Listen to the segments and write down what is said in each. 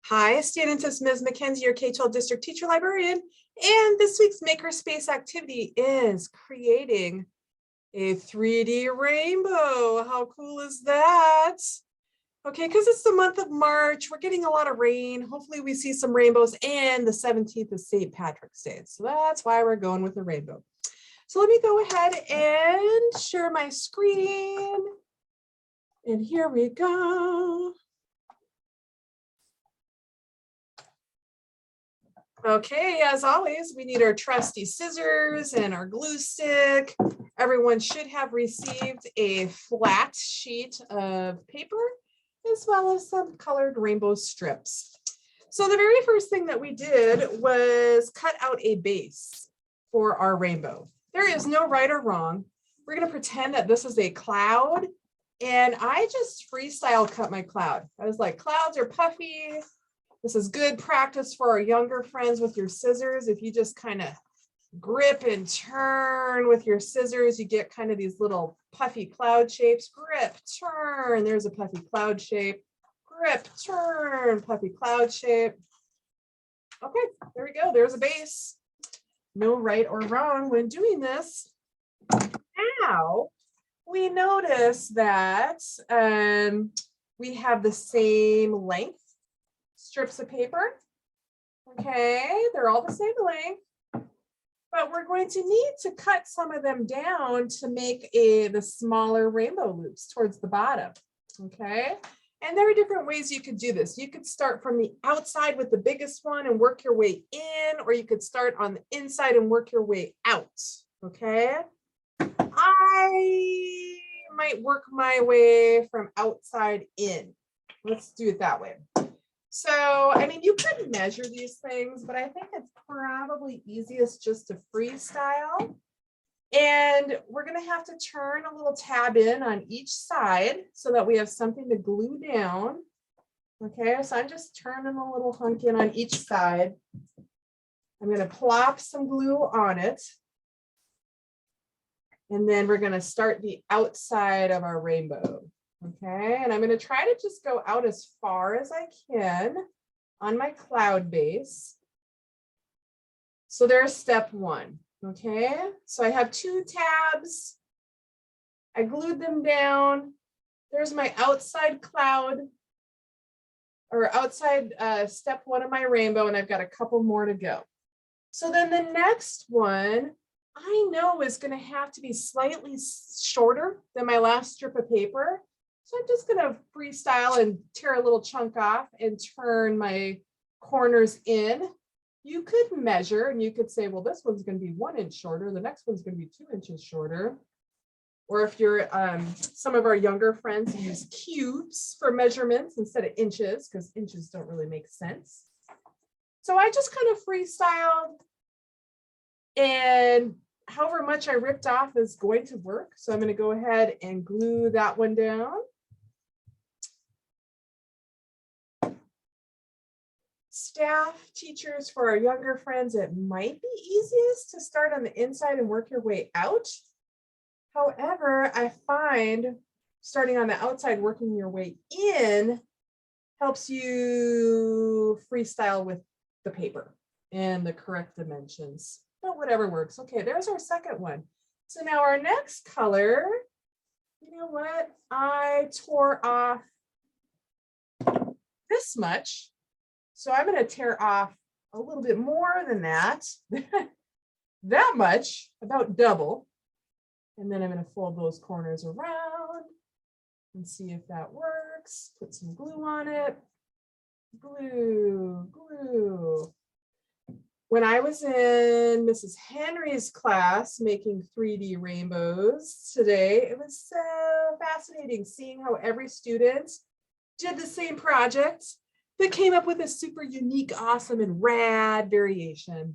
Hi, students, it's Ms. McKenzie, your K-12 district teacher librarian, and this week's Makerspace activity is creating a 3D rainbow. How cool is that? Okay, because it's the month of March, we're getting a lot of rain. Hopefully we see some rainbows, and the 17th is St. Patrick's Day, so that's why we're going with the rainbow. So let me go ahead and share my screen, and here we go. Okay, as always, we need our trusty scissors and our glue stick. Everyone should have received a flat sheet of paper, as well as some colored rainbow strips. So the very first thing that we did was cut out a base for our rainbow. There is no right or wrong. We're going to pretend that this is a cloud, and I just freestyle cut my cloud. I was like, clouds are puffy. This is good practice for our younger friends with your scissors. If you just kind of grip and turn with your scissors, you get kind of these little puffy cloud shapes. Grip, turn, there's a puffy cloud shape. Grip, turn, puffy cloud shape. Okay, there we go. There's a base. No right or wrong when doing this. Now, we notice that we have the same length strips of paper. Okay, they're all the same length, but we're going to need to cut some of them down to make the smaller rainbow loops towards the bottom. Okay, and there are different ways you could do this. You could start from the outside with the biggest one and work your way in, or you could start on the inside and work your way out. Okay, I might work my way from outside in. Let's do it that way. So, I mean, you could measure these things, but I think it's probably easiest just to freestyle. And we're going to have to turn a little tab in on each side so that we have something to glue down. Okay, so I'm just turning a little hunk in on each side. I'm going to plop some glue on it. And then we're going to start the outside of our rainbow. Okay, and I'm going to try to just go out as far as I can on my cloud base. So there's step one. Okay, so I have two tabs. I glued them down. There's my outside cloud, or outside step one of my rainbow, and I've got a couple more to go. So then the next one I know is going to have to be slightly shorter than my last strip of paper. So I'm just going to freestyle and tear a little chunk off and turn my corners in. You could measure and you could say, well, this one's going to be 1 inch shorter. The next one's going to be 2 inches shorter. Or if you're some of our younger friends use cubes for measurements instead of inches, because inches don't really make sense. So I just kind of freestyled, and however much I ripped off is going to work. So I'm going to go ahead and glue that one down. Staff, teachers, for our younger friends, it might be easiest to start on the inside and work your way out. However, I find starting on the outside, working your way in helps you freestyle with the paper and the correct dimensions, but whatever works. Okay, there's our second one. So now our next color, you know what? I tore off this much. So I'm going to tear off a little bit more than that, that much, about double. And then I'm going to fold those corners around and see if that works. Put some glue on it. Glue, glue. When I was in Mrs. Henry's class making 3D rainbows today, it was so fascinating seeing how every student did the same project, but came up with a super unique, awesome, and rad variation,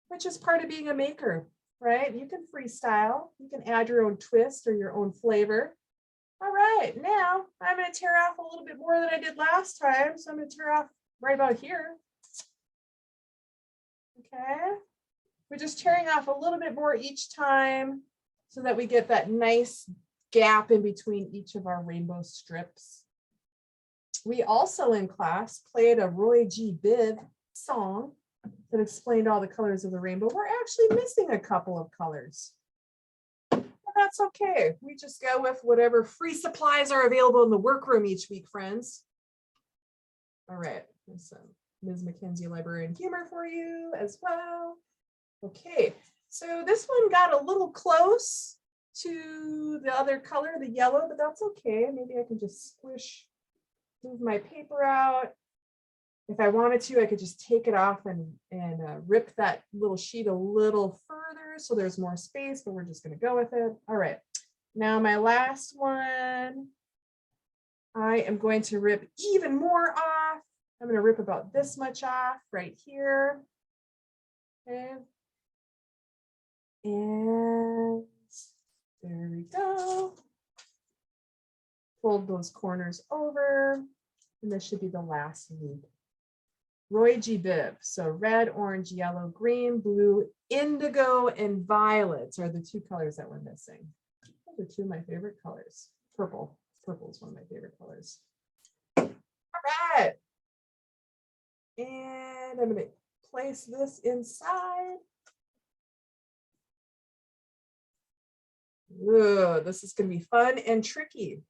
which is part of being a maker, right? You can freestyle, you can add your own twist or your own flavor. All right, now I'm going to tear off a little bit more than I did last time. So I'm going to tear off right about here. Okay, we're just tearing off a little bit more each time so that we get that nice gap in between each of our rainbow strips. We also in class played a Roy G. Biv song that explained all the colors of the rainbow. We're actually missing a couple of colors. But that's okay. We just go with whatever free supplies are available in the workroom each week, friends. All right, there's some Ms. Mackenzie Librarian humor for you as well. Okay, so this one got a little close to the other color, the yellow, but that's okay. Maybe I can just move my paper out. If I wanted to, I could just take it off and rip that little sheet a little further so there's more space, but we're just going to go with it. All right, now my last one, I am going to rip even more off. I'm going to rip about this much off right here. Okay. And there we go. Fold those corners over, and this should be the last loop. Roy G. Biv. So red, orange, yellow, green, blue, indigo, and violets are the two colors that we're missing. Those are two of my favorite colors. Purple. Purple is one of my favorite colors. All right. And I'm going to place this inside. Ooh, this is going to be fun and tricky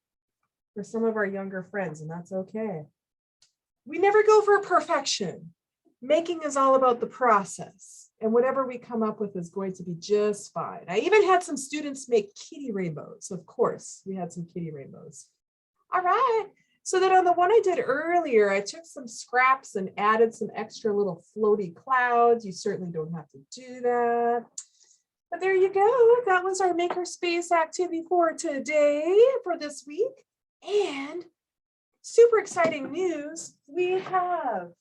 for some of our younger friends, and that's okay. We never go for perfection. Making is all about the process, and whatever we come up with is going to be just fine. I even had some students make kitty rainbows. Of course, we had some kitty rainbows. All right. So then on the one I did earlier, I took some scraps and added some extra little floaty clouds. You certainly don't have to do that. But there you go. That was our Makerspace activity for today, for this week. And super exciting news, we have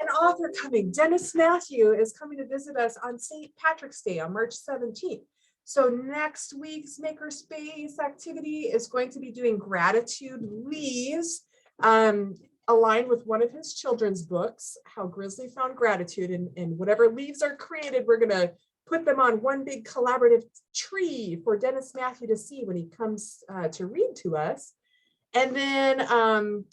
an author coming. Dennis Matthew is coming to visit us on St. Patrick's Day on March 17th. So next week's Makerspace activity is going to be doing gratitude leaves, aligned with one of his children's books, How Grizzly Found Gratitude. And whatever leaves are created, we're going to put them on one big collaborative tree for Dennis Matthew to see when he comes to read to us. And then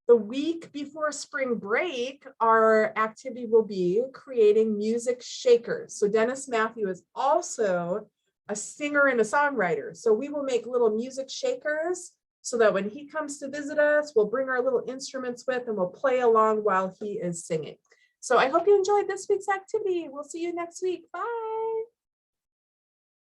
the week before spring break, our activity will be creating music shakers. So Dennis Matthew is also a singer and a songwriter. So we will make little music shakers so that when he comes to visit us, we'll bring our little instruments with and we'll play along while he is singing. So I hope you enjoyed this week's activity. We'll see you next week. Bye.